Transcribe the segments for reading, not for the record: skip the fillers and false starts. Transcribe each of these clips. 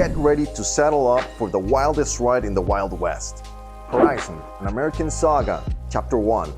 Get ready to settle up for the wildest ride in the Wild West. Horizon, an American Saga, Chapter 1.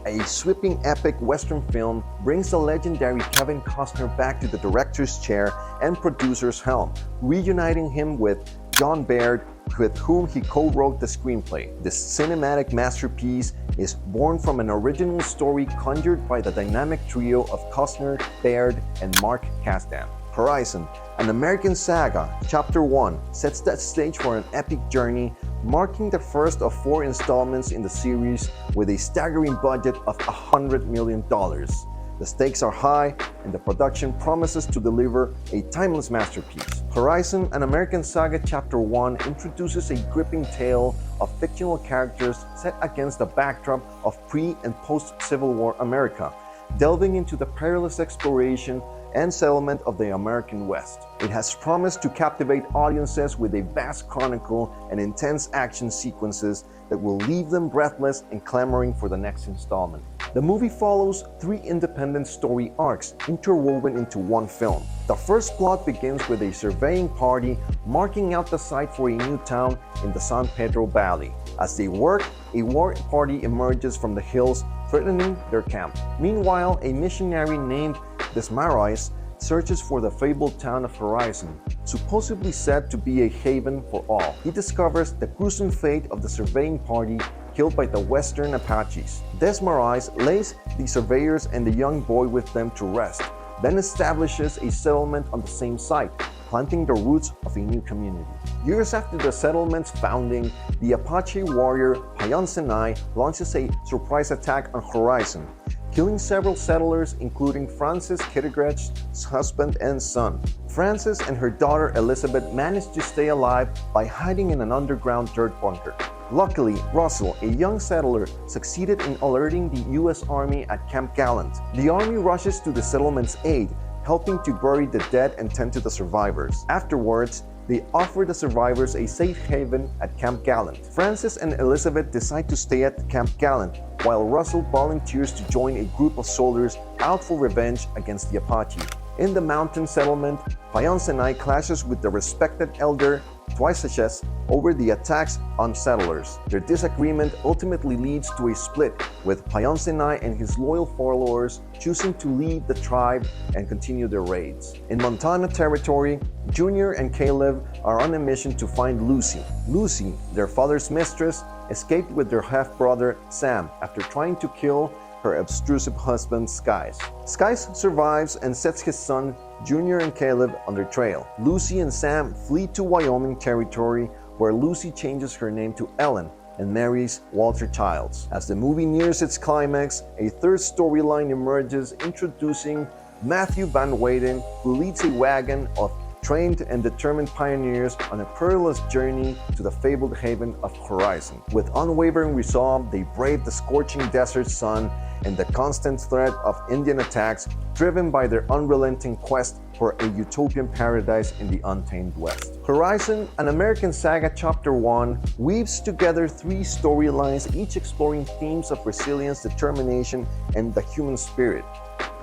A sweeping epic Western film brings the legendary Kevin Costner back to the director's chair and producer's helm, reuniting him with John Baird, with whom he co-wrote the screenplay. This cinematic masterpiece is born from an original story conjured by the dynamic trio of Costner, Baird, and Mark Kasdan. Horizon, an American Saga, Chapter 1, sets the stage for an epic journey, marking the first of 4 installments in the series with a staggering budget of $100 million. The stakes are high, and the production promises to deliver a timeless masterpiece. Horizon, an American Saga Chapter 1 introduces a gripping tale of fictional characters set against the backdrop of pre- and post-Civil War America, delving into the perilous exploration and settlement of the American West. It has promised to captivate audiences with a vast chronicle and intense action sequences that will leave them breathless and clamoring for the next installment. The movie follows 3 independent story arcs interwoven into one film. The first plot begins with a surveying party marking out the site for a new town in the San Pedro Valley. As they work, a war party emerges from the hills, threatening their camp. Meanwhile, a missionary named Desmarais searches for the fabled town of Horizon, supposedly said to be a haven for all. He discovers the gruesome fate of the surveying party killed by the Western Apaches. Desmarais lays the surveyors and the young boy with them to rest, then establishes a settlement on the same site, planting the roots of a new community. Years after the settlement's founding, the Apache warrior Payansenai launches a surprise attack on Horizon, killing several settlers, including Francis Kittigrecht's husband and son. Frances and her daughter Elizabeth managed to stay alive by hiding in an underground dirt bunker. Luckily, Russell, a young settler, succeeded in alerting the U.S. Army at Camp Gallant. The army rushes to the settlement's aid, helping to bury the dead and tend to the survivors. Afterwards, they offer the survivors a safe haven at Camp Gallant. Frances and Elizabeth decide to stay at Camp Gallant, while Russell volunteers to join a group of soldiers out for revenge against the Apache. In the mountain settlement, Payansenai clashes with the respected elder Twisaches over the attacks on settlers. Their disagreement ultimately leads to a split, with Payansenai and his loyal followers choosing to leave the tribe and continue their raids. In Montana Territory, Junior and Caleb are on a mission to find Lucy. Lucy, their father's mistress, escaped with their half-brother Sam after trying to kill her obtrusive husband Skies. Skies survives and sets his son Junior and Caleb on their trail. Lucy and Sam flee to Wyoming Territory, where Lucy changes her name to Ellen and marries Walter Childs. As the movie nears its climax, a third storyline emerges, introducing Matthew Van Weyden, who leads a wagon of trained and determined pioneers on a perilous journey to the fabled haven of Horizon. With unwavering resolve, they brave the scorching desert sun and the constant threat of Indian attacks, driven by their unrelenting quest for a utopian paradise in the untamed West. Horizon, an American Saga Chapter 1, weaves together 3 storylines, each exploring themes of resilience, determination, and the human spirit.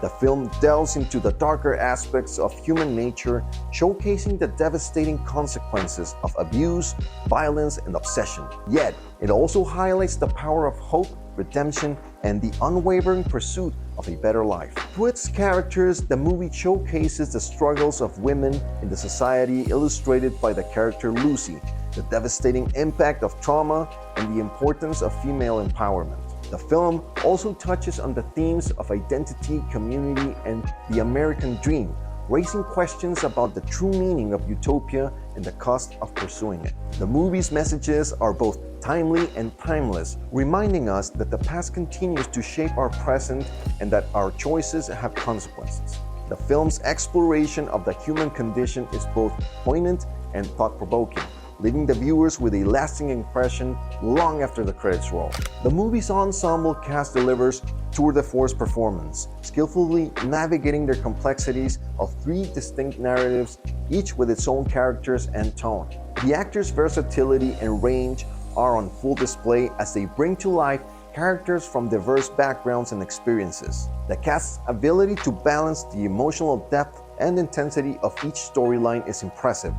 The film delves into the darker aspects of human nature, showcasing the devastating consequences of abuse, violence, and obsession. Yet, it also highlights the power of hope, redemption, and the unwavering pursuit of a better life. Through its characters, the movie showcases the struggles of women in the society, illustrated by the character Lucy, the devastating impact of trauma, and the importance of female empowerment. The film also touches on the themes of identity, community, and the American dream, raising questions about the true meaning of utopia and the cost of pursuing it. The movie's messages are both timely and timeless, reminding us that the past continues to shape our present and that our choices have consequences. The film's exploration of the human condition is both poignant and thought-provoking, leaving the viewers with a lasting impression long after the credits roll. The movie's ensemble cast delivers tour de force performance, skillfully navigating their complexities of 3 distinct narratives, each with its own characters and tone. The actors' versatility and range are on full display as they bring to life characters from diverse backgrounds and experiences. The cast's ability to balance the emotional depth and intensity of each storyline is impressive,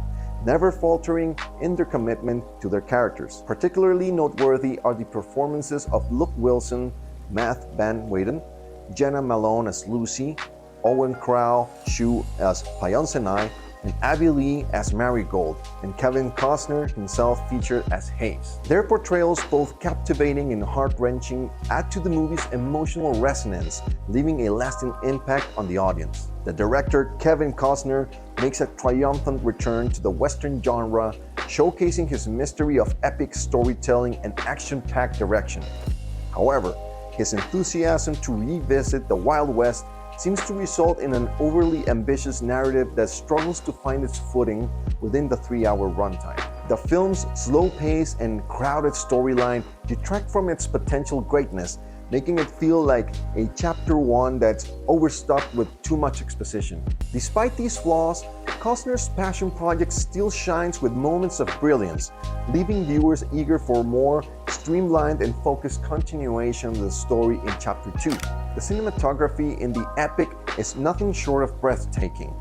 never faltering in their commitment to their characters. Particularly noteworthy are the performances of Luke Wilson, Matt Van Weyden, Jenna Malone as Lucy, Owen Crow-Shu as Payonsenai, and Abby Lee as Marigold, and Kevin Costner himself featured as Hayes. Their portrayals, both captivating and heart-wrenching, add to the movie's emotional resonance, leaving a lasting impact on the audience. The director, Kevin Costner, makes a triumphant return to the Western genre, showcasing his mystery of epic storytelling and action-packed direction. However, his enthusiasm to revisit the Wild West seems to result in an overly ambitious narrative that struggles to find its footing within the 3-hour runtime. The film's slow pace and crowded storyline detract from its potential greatness, making it feel like a chapter 1 that's overstuffed with too much exposition. Despite these flaws, Costner's passion project still shines with moments of brilliance, leaving viewers eager for more streamlined and focused continuation of the story in Chapter 2. The cinematography in the epic is nothing short of breathtaking.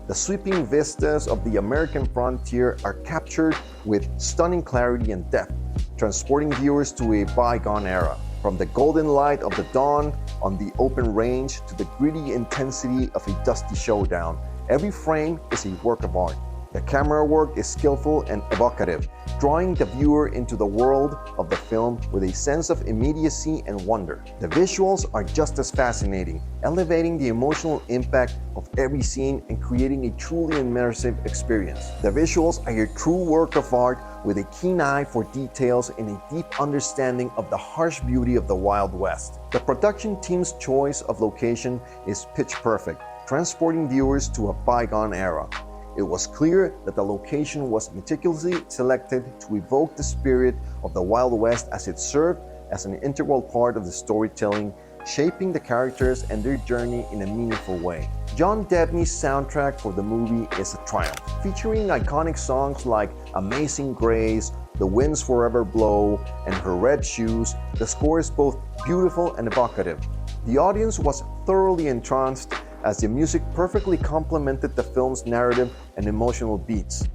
The sweeping vistas of the American frontier are captured with stunning clarity and depth, transporting viewers to a bygone era. From the golden light of the dawn on the open range to the gritty intensity of a dusty showdown, every frame is a work of art. The camera work is skillful and evocative, drawing the viewer into the world of the film with a sense of immediacy and wonder. The visuals are just as fascinating, elevating the emotional impact of every scene and creating a truly immersive experience. The visuals are a true work of art with a keen eye for details and a deep understanding of the harsh beauty of the Wild West. The production team's choice of location is pitch perfect, transporting viewers to a bygone era. It was clear that the location was meticulously selected to evoke the spirit of the Wild West as it served as an integral part of the storytelling, shaping the characters and their journey in a meaningful way. John Debney's soundtrack for the movie is a triumph, featuring iconic songs like Amazing Grace, The Winds Forever Blow, and Her Red Shoes. The score is both beautiful and evocative. The audience was thoroughly entranced as the music perfectly complemented the film's narrative and emotional beats.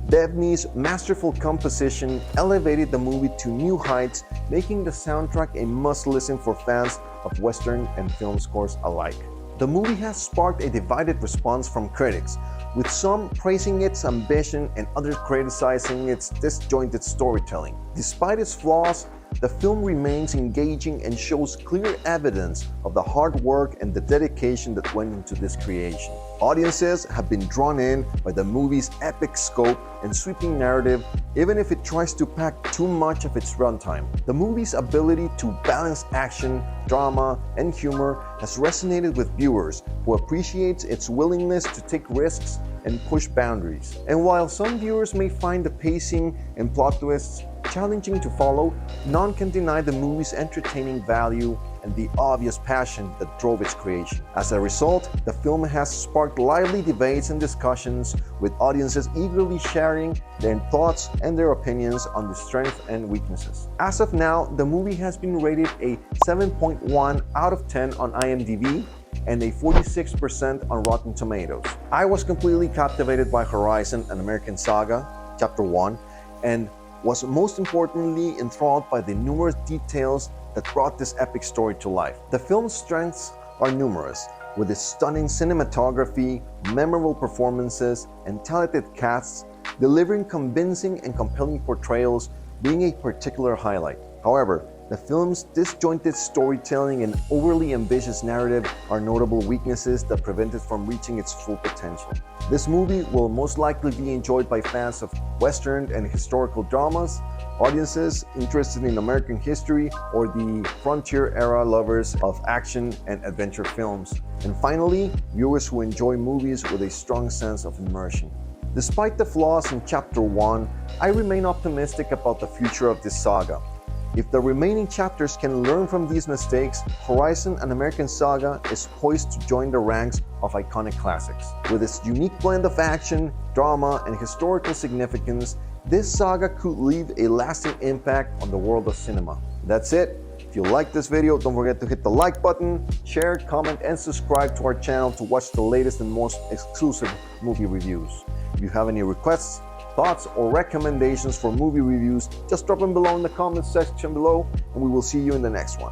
Debney's masterful composition elevated the movie to new heights, making the soundtrack a must-listen for fans of Western and film scores alike. The movie has sparked a divided response from critics, with some praising its ambition and others criticizing its disjointed storytelling. Despite its flaws, the film remains engaging and shows clear evidence of the hard work and the dedication that went into this creation. Audiences have been drawn in by the movie's epic scope and sweeping narrative, even if it tries to pack too much of its runtime. The movie's ability to balance action, drama, and humor has resonated with viewers who appreciate its willingness to take risks and push boundaries. And while some viewers may find the pacing and plot twists challenging to follow, none can deny the movie's entertaining value and the obvious passion that drove its creation. As a result, the film has sparked lively debates and discussions, with audiences eagerly sharing their thoughts and their opinions on the strengths and weaknesses. As of now, the movie has been rated a 7.1 out of 10 on IMDb and a 46% on Rotten Tomatoes. I was completely captivated by Horizon: An American Saga, Chapter 1, and was most importantly enthralled by the numerous details that brought this epic story to life. The film's strengths are numerous, with its stunning cinematography, memorable performances, and talented casts, delivering convincing and compelling portrayals being a particular highlight. However, the film's disjointed storytelling and overly ambitious narrative are notable weaknesses that prevent it from reaching its full potential. This movie will most likely be enjoyed by fans of Western and historical dramas, audiences interested in American history, or the frontier-era lovers of action and adventure films, and finally, viewers who enjoy movies with a strong sense of immersion. Despite the flaws in Chapter 1, I remain optimistic about the future of this saga. If the remaining chapters can learn from these mistakes, Horizon: An American Saga is poised to join the ranks of iconic classics. With its unique blend of action, drama, and historical significance, this saga could leave a lasting impact on the world of cinema. That's it. If you like this video, don't forget to hit the like button, share, comment, and subscribe to our channel to watch the latest and most exclusive movie reviews. If you have any requests, thoughts or recommendations for movie reviews, just drop them below in the comment section below, and we will see you in the next one.